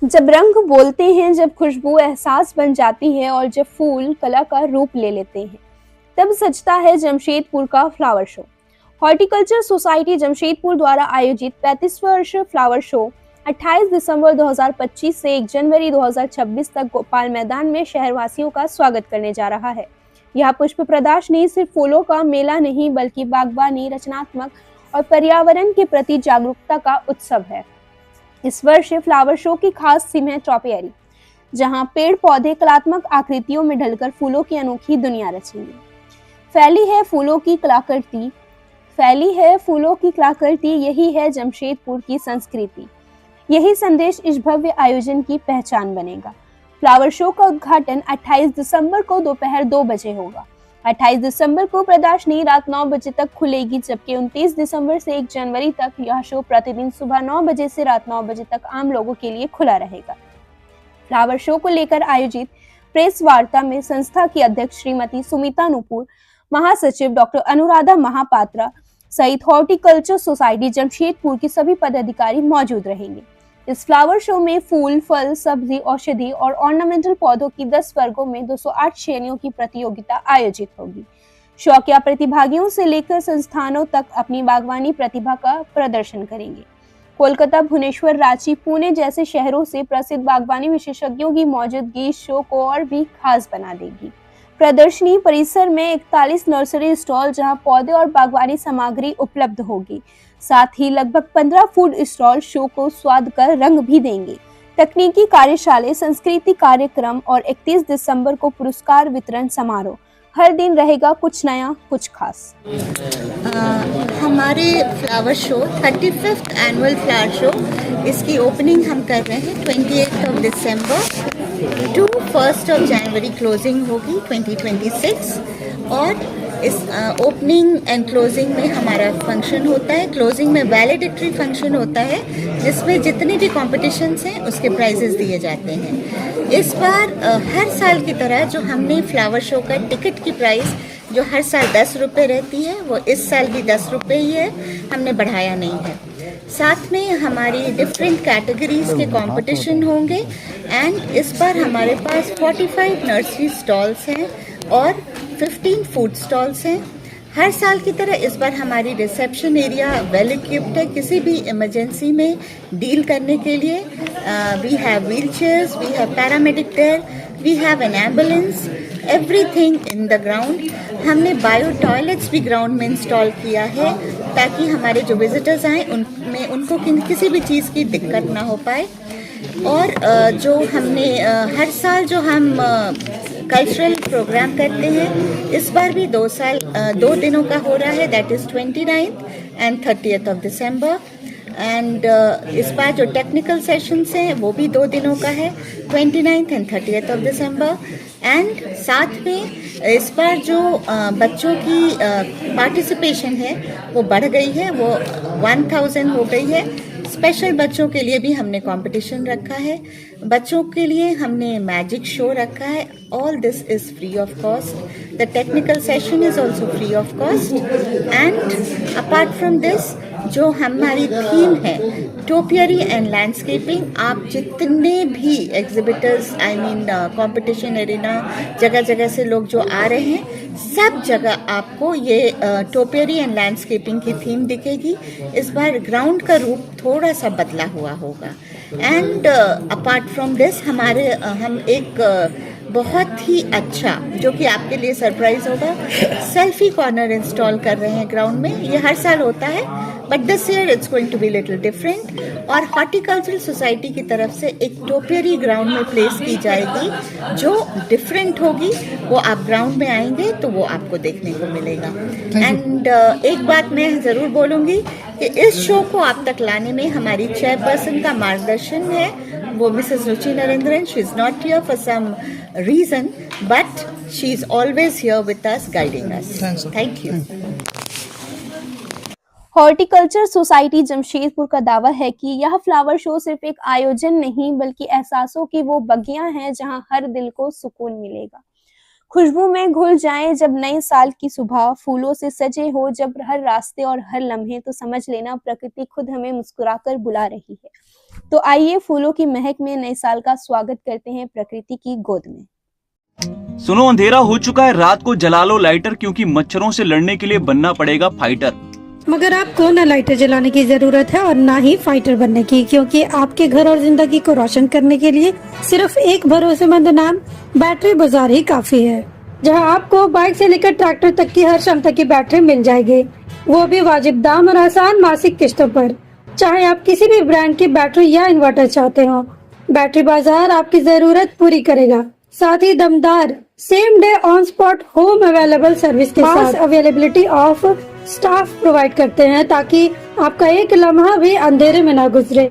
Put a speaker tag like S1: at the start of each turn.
S1: जब रंग बोलते हैं, जब खुशबू एहसास बन जाती है और जब फूल कला का रूप ले लेते हैं, तब सजता है जमशेदपुर का flower show. Horticulture society Jamshedpur द्वारा आयोजित 35वां वर्ष फ्लावर शो 28 दिसंबर 2025 से 1 जनवरी 2026 तक गोपाल मैदान में शहरवासियों का स्वागत करने जा रहा है। यह पुष्प प्रदर्शनी सिर्फ फूलों का मेला नहीं, बल्कि बागवानी, रचनात्मक और पर्यावरण के प्रति जागरूकता का उत्सव है। इस वर्ष फ्लावर शो की खास थीम है टॉपियरी, जहां पेड़ पौधे कलात्मक आकृतियों में ढलकर फूलों की अनोखी दुनिया रचेंगे। फैली है फूलों की कलाकृति फैली है फूलों की कलाकृति, यही है जमशेदपुर की संस्कृति। यही संदेश इस भव्य आयोजन की पहचान बनेगा। फ्लावर शो का उद्घाटन 28 दिसंबर को दोपहर 2 बजे होगा। 28 दिसंबर को प्रदर्शनी रात 9 बजे तक खुलेगी, जबकि 29 दिसंबर से 1 जनवरी तक यह शो प्रतिदिन सुबह 9 बजे से रात 9 बजे तक आम लोगों के लिए खुला रहेगा। फ्लावर शो को लेकर आयोजित प्रेस वार्ता में संस्था की अध्यक्ष श्रीमती सुमिता नुपुर, महासचिव डॉक्टर अनुराधा महापात्रा सहित हॉर्टिकल्चर सोसाइटी जमशेदपुर के सभी पदाधिकारी मौजूद रहेंगे। इस फ्लावर शो में फूल, फल, सब्जी, औषधि और ऑर्नामेंटल पौधों की 10 वर्गों में 208 श्रेणियों की प्रतियोगिता आयोजित होगी। शौकिया प्रतिभागियों से लेकर संस्थानों तक अपनी बागवानी प्रतिभा का प्रदर्शन करेंगे। कोलकाता, भुवनेश्वर, रांची, पुणे जैसे शहरों से प्रसिद्ध बागवानी विशेषज्ञों की मौजूदगी इस शो को और भी खास बना देगी। प्रदर्शनी परिसर में 41 नर्सरी स्टॉल, जहां पौधे और बागवानी सामग्री उपलब्ध होगी। साथ ही लगभग 15 फूड स्टॉल शो को स्वाद का रंग भी देंगे। तकनीकी कार्यशाला, सांस्कृतिक कार्यक्रम और 31 दिसंबर को पुरस्कार वितरण समारोह। हर दिन रहेगा कुछ नया, कुछ खास।
S2: हमारे flower show 35th annual flower show, इसकी ओपनिंग हम कर रहे हैं 28 दिसंबर टू 1 जनवरी क्लोजिंग होगी 2026। और इस ओपनिंग एंड क्लोजिंग में हमारा फंक्शन होता है। क्लोजिंग में वैलेडिक्टरी फंक्शन होता है, जिसमें जितने भी कॉम्पिटिशन्स हैं उसके प्राइजेस दिए जाते हैं। इस बार हर साल की तरह जो हमने फ्लावर शो का टिकट की प्राइस जो हर साल 10 रुपये रहती है, वो इस साल भी 10 रुपये ही है, हमने बढ़ाया नहीं है। साथ में हमारी डिफरेंट कैटेगरीज के कंपटीशन होंगे एंड इस बार हमारे पास 45 नर्सरी स्टॉल्स हैं और 15 फूड स्टॉल्स हैं। हर साल की तरह इस बार हमारी रिसेप्शन एरिया वेल इक्विप्ड है किसी भी इमरजेंसी में डील करने के लिए। We have wheel chairs, we have paramedic there, we have an ambulance, everything in the ground. हमने बायो टॉयलेट्स भी ग्राउंड में इंस्टॉल किया है, ताकि हमारे जो विजिटर्स आए उनमें उनको किसी भी चीज़ की दिक्कत ना हो पाए। और जो हमने हर साल जो हम कल्चरल प्रोग्राम करते हैं, इस बार भी 2 दिनों का हो रहा है, that is 29th and 30th December. And इस बार जो टेक्निकल सेशंस हैं वो भी 2 दिनों का है, 29th and 30th December. And साथ में इस बार जो बच्चों की पार्टिसिपेशन है वो बढ़ गई है, वो 1000 हो गई है। स्पेशल बच्चों के लिए भी हमने कंपटीशन रखा है, बच्चों के लिए हमने मैजिक शो रखा है। All this is free of cost. The technical session is also free of cost. And apart from this जो हमारी थीम है टोपियरी एंड लैंडस्केपिंग, आप जितने भी एग्जिबिटर्स कंपटीशन एरिना जगह जगह से लोग जो आ रहे हैं, सब जगह आपको ये टोपियरी एंड लैंडस्केपिंग की थीम दिखेगी। इस बार ग्राउंड का रूप थोड़ा सा बदला हुआ होगा। एंड अपार्ट फ्रॉम दिस हम एक बहुत ही अच्छा, जो कि आपके लिए सरप्राइज होगा, सेल्फी कॉर्नर इंस्टॉल कर रहे हैं ग्राउंड में। ये हर साल होता है, but this year it's going to be little different. और हॉर्टिकल्चरल सोसाइटी की तरफ से एक टोपियरी ग्राउंड में प्लेस की जाएगी जो डिफरेंट होगी। वो आप ग्राउंड में आएंगे तो वो आपको देखने को मिलेगा। एंड एक बात मैं ज़रूर बोलूँगी कि इस शो को आप तक लाने में हमारी चेयरपर्सन का मार्गदर्शन है, वो Mrs Ruchi Narendran. She is not here for some reason, but she is always here with us, guiding us. Thank you.
S1: Horticulture society Jamshedpur का दावा है कि यह फ्लावर शो सिर्फ एक आयोजन नहीं, बल्कि एहसासों की वो बगियां हैं जहां हर दिल को सुकून मिलेगा। खुशबू में घुल जाएं जब नए साल की सुबह, फूलों से सजे हो जब हर रास्ते और हर लम्हे, तो समझ लेना प्रकृति खुद हमें मुस्कुराकर बुला रही है। तो आइए फूलों की महक में नए साल का स्वागत करते हैं प्रकृति की गोद में।
S3: सुनो, अंधेरा हो चुका है, रात को जला लो लाइटर, क्योंकि मच्छरों से लड़ने के लिए बनना पड़ेगा फाइटर।
S4: मगर आपको न लाइटर जलाने की जरूरत है और ना ही फाइटर बनने की, क्योंकि आपके घर और जिंदगी को रोशन करने के लिए सिर्फ एक भरोसेमंद नाम बैटरी बाजार ही काफी है, जहां आपको बाइक से लेकर ट्रैक्टर तक की हर क्षमता की बैटरी मिल जाएगी, वो भी वाजिब दाम और आसान मासिक किस्तों पर। चाहे आप किसी भी ब्रांड की बैटरी या इन्वर्टर चाहते हो, बैटरी बाजार आपकी जरूरत पूरी करेगा। साथ ही दमदार same day on spot home available service के साथ अवेलेबिलिटी ऑफ स्टाफ प्रोवाइड करते हैं, ताकि आपका एक लम्हा भी अंधेरे में ना गुजरे।